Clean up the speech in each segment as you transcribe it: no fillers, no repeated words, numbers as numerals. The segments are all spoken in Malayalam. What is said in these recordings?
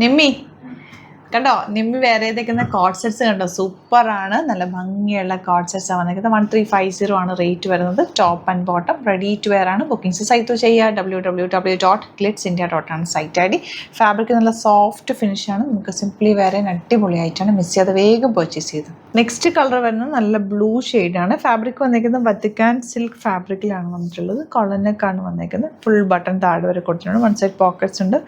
നിമ്മി കണ്ടോ, നിമ്മി വേറെ ഏതൊക്കെ കോഡ് സെറ്റ്സ് കണ്ടോ, സൂപ്പറാണ്. നല്ല ഭംഗിയുള്ള കോഡ് സെറ്റ്സ് ആണ് വന്നിരിക്കുന്നത്. 1350 ആണ് റേറ്റ് വരുന്നത്. Top and bottom ready to wear ആണ്. ബുക്കിംഗ്സ് സൈറ്റ് ചെയ്യുക www.glitzindia.com ആണ് സൈറ്റ് ID. ഫാബ്രിക് നല്ല സോഫ്റ്റ് ഫിനിഷാണ്. നമുക്ക് സിംപ്ലി വെയർ അടിപൊളിയായിട്ടാണ്. മിസ് ചെയ്യാതെ വേഗം പർച്ചേസ് ചെയ്ത്. നെക്സ്റ്റ് കളർ വരുന്നത് നല്ല ബ്ലൂ ഷെയ്ഡാണ്. ഫാബ്രിക് വന്നിരിക്കുന്നത് വത്തിക്കാൻ സിൽക്ക് ഫാബ്രിക്കിലാണ് വന്നിട്ടുള്ളത്. കോളനൊക്കെയാണ് വന്നിരിക്കുന്നത്. ഫുൾ ബട്ടൺ താഴെ വരെ കൊടുത്തിട്ടുണ്ട്. വൺ സൈഡ് പോക്കറ്റ്സ് ഉണ്ട്.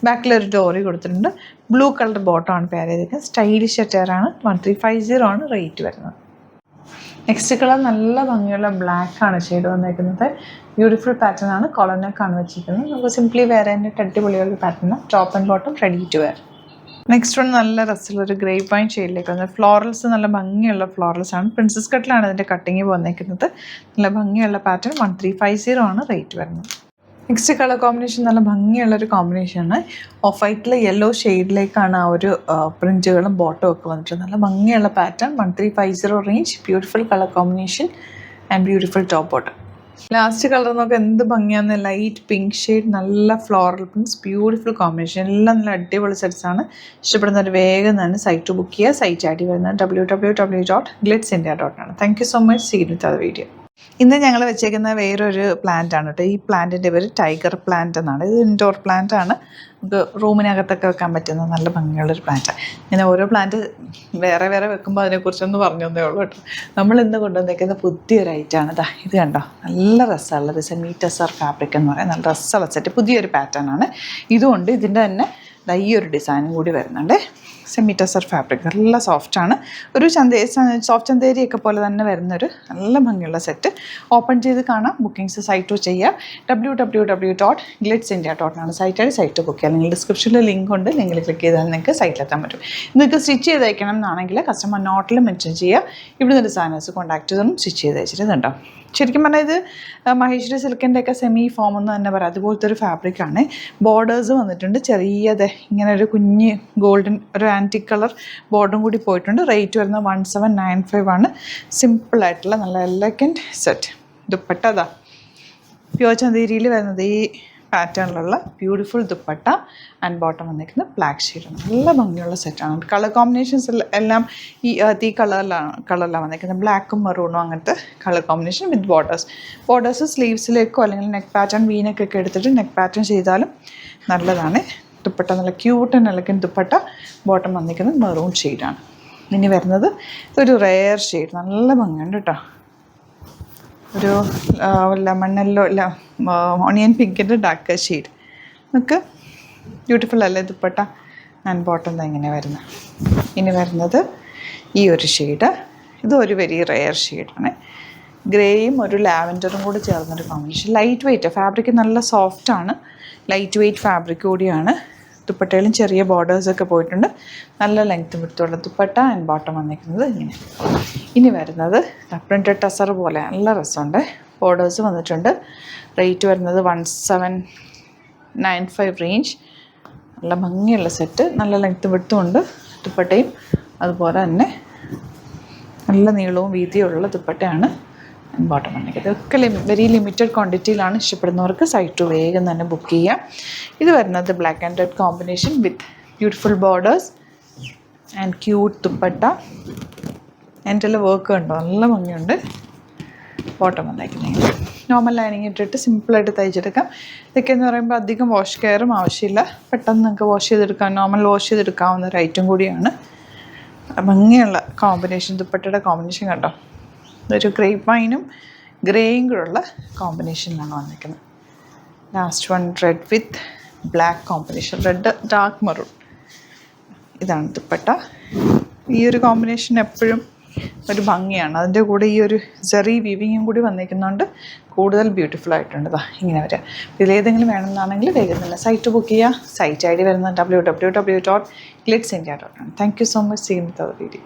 ബാക്കിലൊരു ഡോറി കൊടുത്തിട്ടുണ്ട്. ബ്ലൂ കളർ ബോട്ടമാണ് പെയർ ചെയ്തിരിക്കുന്നത്. സ്റ്റൈലിഷ് അറ്റയറാണ്. 1350 ആണ് റേറ്റ് വരുന്നത്. നെക്സ്റ്റ് കളർ നല്ല ഭംഗിയുള്ള ബ്ലാക്ക് ആണ് ഷെയ്ഡ് വന്നിരിക്കുന്നത്. ബ്യൂട്ടിഫുൾ പാറ്റേൺ ആണ്. കോളനൊക്കെയാണ് വെച്ചിരിക്കുന്നത്. നമുക്ക് സിംപ്ലി വെയർ ആയിട്ട് അടിപൊളിയുള്ള pattern. Top and bottom ready to wear. Next one നല്ല രസമുള്ളൊരു ഗ്രേപ്പ് വൈൻ ഷെയ്ഡിലേക്ക് വന്നത്. ഫ്ലോറൽസ് നല്ല ഭംഗിയുള്ള ഫ്ലോറൽസ് ആണ്. പ്രിൻസസ് കട്ടിലാണ് അതിൻ്റെ കട്ടിങ് വന്നിരിക്കുന്നത്. നല്ല ഭംഗിയുള്ള പാറ്റേൺ. 1350 ആണ് റേറ്റ് വരുന്നത്. നെക്സ്റ്റ് കളർ കോമ്പിനേഷൻ നല്ല ഭംഗിയുള്ളൊരു കോമ്പിനേഷനാണ്. ഓഫ് വൈറ്റിൽ യെല്ലോ ഷെയ്ഡിലേക്കാണ് ആ ഒരു പ്രിൻറ്റുകളും ബോട്ടവും ഒക്കെ വന്നിട്ട് നല്ല ഭംഗിയുള്ള pattern. 1350 range. Beautiful colour combination and beautiful top bottom. Last colour നോക്കുക എന്ത് ഭംഗിയാന്ന്. ലൈറ്റ് പിങ്ക് ഷെയ്ഡ്, നല്ല ഫ്ലോറൽ പ്രിൻസ്, ബ്യൂട്ടിഫുൾ കോമ്പിനേഷൻ. എല്ലാം നല്ല അടിപൊളി സെറ്റ്സാണ്. ഇഷ്ടപ്പെടുന്നവർ വേഗം തന്നെ സൈറ്റ് ബുക്ക് ചെയ്യുക. സൈറ്റ് ID വരുന്നത് www.glitzindia.com ആണ്. Thank you so much. See you with video. ഇന്ന് ഞങ്ങൾ വെച്ചേക്കുന്ന വേറൊരു പ്ലാന്റ് ആണ് കേട്ടോ. ഈ പ്ലാന്റിൻ്റെ പേര് ടൈഗർ പ്ലാന്റ് എന്നാണ്. ഇത് ഇൻഡോർ പ്ലാന്റ് ആണ്. നമുക്ക് റൂമിനകത്തൊക്കെ വെക്കാൻ പറ്റുന്ന നല്ല ഭംഗിയുള്ളൊരു പ്ലാന്റാണ്. ഇങ്ങനെ ഓരോ പ്ലാന്റ് വേറെ വേറെ വെക്കുമ്പോൾ അതിനെക്കുറിച്ചൊന്ന് പറഞ്ഞു തന്നേ ഉള്ളൂ കേട്ടോ. നമ്മൾ ഇന്ന് കൊണ്ടുവന്നേക്കുന്ന പുതിയൊരു ഐറ്റമാണ്. ഇത് കണ്ടോ, നല്ല രസമുള്ളത് സെമി ടെസർ ഫാബ്രിക് എന്ന് പറയാം. നല്ല രസമുള്ള സെറ്റ്, പുതിയൊരു പാറ്റേൺ ആണ്. ഇതുകൊണ്ട് ഇതിൻ്റെ തന്നെ ഈ ഒരു ഡിസൈനും കൂടി വരുന്നുണ്ട്. സെമി ടെസർ ഫാബ്രിക് നല്ല സോഫ്റ്റാണ്. ഒരു സോഫ്റ്റ് ചന്തേരിയൊക്കെ പോലെ തന്നെ വരുന്നൊരു നല്ല ഭംഗിയുള്ള സെറ്റ്. ഓപ്പൺ ചെയ്ത് കാണാം. ബുക്കിംഗ്സ് സൈറ്റ് ചെയ്യുക www.glitzindia.com ആണ് സൈറ്റ് ID. സൈറ്റ് ബുക്ക് ചെയ്യുക. നിങ്ങൾ ഡിസ്ക്രിപ്ഷനിൽ ലിങ്ക് ഉണ്ട്. ലിങ്കിൽ ക്ലിക്ക് ചെയ്താൽ നിങ്ങൾക്ക് സൈറ്റിലെത്താൻ പറ്റും. നിങ്ങൾക്ക് സ്റ്റിച്ച് ചെയ്ത് അയക്കണം എന്നാണെങ്കിൽ കസ്റ്റമർ നോട്ടിൽ മെൻഷൻ ചെയ്യുക. ഇവിടുന്ന് ഡിസൈനേഴ്സ് കോൺടാക്ട് ചെയ്തൊന്നും സ്റ്റിച്ച് ചെയ്ത് അയച്ചിട്ടുണ്ടോ. ശരിക്കും പറഞ്ഞാൽ ഇത് മഹേശ്വരി സിൽക്കിൻ്റെ ഒക്കെ സെമി ഫോം എന്ന് തന്നെ പറയാം. അതുപോലത്തെ ഒരു ഫാബ്രിക്കാണ്. ബോർഡേഴ്സ് വന്നിട്ടുണ്ട്. ചെറിയത് ഇങ്ങനെ ഒരു കുഞ്ഞ് ഗോൾഡൻ ഒരു ആൻറ്റിക് കളർ ബോർഡറും കൂടി പോയിട്ടുണ്ട്. റേറ്റ് വരുന്നത് 1795 ആണ്. സിമ്പിളായിട്ടുള്ള നല്ല എലഗൻറ്റ് സെറ്റ്. ദുപ്പട്ട അതാ പ്യോർ ചന്തേരിയിൽ വരുന്നത് ഈ പാറ്റേണിലുള്ള ബ്യൂട്ടിഫുൾ ദുപ്പട്ട ആൻഡ് ബോട്ടം വന്നിരിക്കുന്നത് ബ്ലാക്ക് ഷെയ്ഡാണ്. നല്ല ഭംഗിയുള്ള സെറ്റാണ്. കളർ കോമ്പിനേഷൻസ് എല്ലാം ഈ കളറിലാണ് വന്നിരിക്കുന്നത്. ബ്ലാക്കും മെറൂണും അങ്ങനത്തെ കളർ കോമ്പിനേഷൻ വിത്ത് ബോർഡേഴ്സ് സ്ലീവ്സിലേക്കോ അല്ലെങ്കിൽ നെക്ക് പാറ്റേൺ വീനക്കൊക്കെ എടുത്തിട്ട് നെക്ക് പാറ്റേൺ ചെയ്താലും നല്ലതാണ്. ദുപ്പട്ട നല്ല cute and elegant dupatta. Bottom വന്നിരിക്കുന്നത് മെറൂൺ ഷെയ്ഡാണ്. ഇനി വരുന്നത് ഒരു റെയർ ഷെയ്ഡ്. നല്ല ഭംഗിയുണ്ട് കേട്ടോ. ഒരു ലെമൺ യെല്ലോ ഓണിയൻ പിങ്കിൻ്റെ ഡാർക്ക് ഷെയ്ഡ്. നമുക്ക് ബ്യൂട്ടിഫുൾ അല്ലേ ദുപ്പട്ട ആൻഡ് ബോട്ടം ഇങ്ങനെ വരുന്നത്. ഇനി വരുന്നത് ഈ ഒരു ഷെയ്ഡ്. ഇതൊരു വെരി റെയർ ഷെയ്ഡാണ്. ഗ്രേയും ഒരു ലാവൻഡറും കൂടി ചേർന്നൊരു കോമ്പിനേഷൻ. ലൈറ്റ് വെയ്റ്റ് ഫാബ്രിക് നല്ല സോഫ്റ്റാണ്. ലൈറ്റ് വെയ്റ്റ് ഫാബ്രിക് കൂടിയാണ്. ദുപ്പട്ടയിലും ചെറിയ ബോർഡേഴ്സൊക്കെ പോയിട്ടുണ്ട്. നല്ല ലെങ്ത്തും വിടുത്തുള്ള ദുപ്പട്ട ആൻഡ് ബോട്ടം വന്നിരിക്കുന്നത് ഇങ്ങനെ. ഇനി വരുന്നത് പ്രിൻറ്റഡ് ടസർ പോലെ നല്ല രസമുണ്ട്. ബോർഡേഴ്സ് വന്നിട്ടുണ്ട്. റേറ്റ് വരുന്നത് 1795 റേഞ്ച്. നല്ല ഭംഗിയുള്ള സെറ്റ്. നല്ല ലെങ്ത്തും വിടുത്തും ഉണ്ട്. ദുപ്പട്ടയും അതുപോലെ തന്നെ നല്ല നീളവും വീതിയുള്ള ദുപ്പട്ടയാണ് ബോട്ടം വന്നിരിക്കുന്നത്. ഇതൊക്കെ വെരി ലിമിറ്റഡ് ക്വാണ്ടിറ്റിയിലാണ്. ഇഷ്ടപ്പെടുന്നവർക്ക് സൈറ്റ് വേഗം തന്നെ ബുക്ക് ചെയ്യാം. ഇത് വരുന്നത് black and red combination with beautiful borders and cute dupatta. എൻ്റെ വർക്ക് ഉണ്ടോ, നല്ല ഭംഗിയുണ്ട്. ബോട്ടം വന്നിരിക്കുന്നത് നോർമൽ ലൈനിങ് ഇട്ടിട്ട് സിമ്പിളായിട്ട് തയ്ച്ചെടുക്കാം. ഇതൊക്കെ എന്ന് പറയുമ്പോൾ അധികം വാഷ് കെയറും ആവശ്യമില്ല. പെട്ടെന്ന് നിങ്ങൾക്ക് വാഷ് ചെയ്തെടുക്കാം. നോർമൽ വാഷ് ചെയ്തെടുക്കാവുന്ന ഒരു ഐറ്റം കൂടിയാണ്. ഭംഗിയുള്ള കോമ്പിനേഷൻ. ദുപ്പട്ടയുടെ കോമ്പിനേഷൻ കണ്ടോ. ഇതൊരു ഗ്രേപ്പ് വൈനും ഗ്രേയും കൂടെയുള്ള കോമ്പിനേഷനിലാണ് വന്നിരിക്കുന്നത്. Last one read with black combination. Red dark maroon. ഇതാണ് ദുപ്പട്ട. ഈ ഒരു കോമ്പിനേഷൻ എപ്പോഴും ഒരു ഭംഗിയാണ്. അതിൻ്റെ കൂടെ ഈ ഒരു ജെറി വീവിങ്ങും കൂടി വന്നിരിക്കുന്നതുകൊണ്ട് കൂടുതൽ ബ്യൂട്ടിഫുൾ ആയിട്ടുണ്ട്. ഇങ്ങനെ വരിക. ഇതിലേതെങ്കിലും വേണമെന്നാണെങ്കിൽ വേഗം തന്നെ സൈറ്റ് ബുക്ക് ചെയ്യുക. സൈറ്റ് ID വരുന്നത് www.glitzindia.com ആണ്. Thank you so much. See you with our video.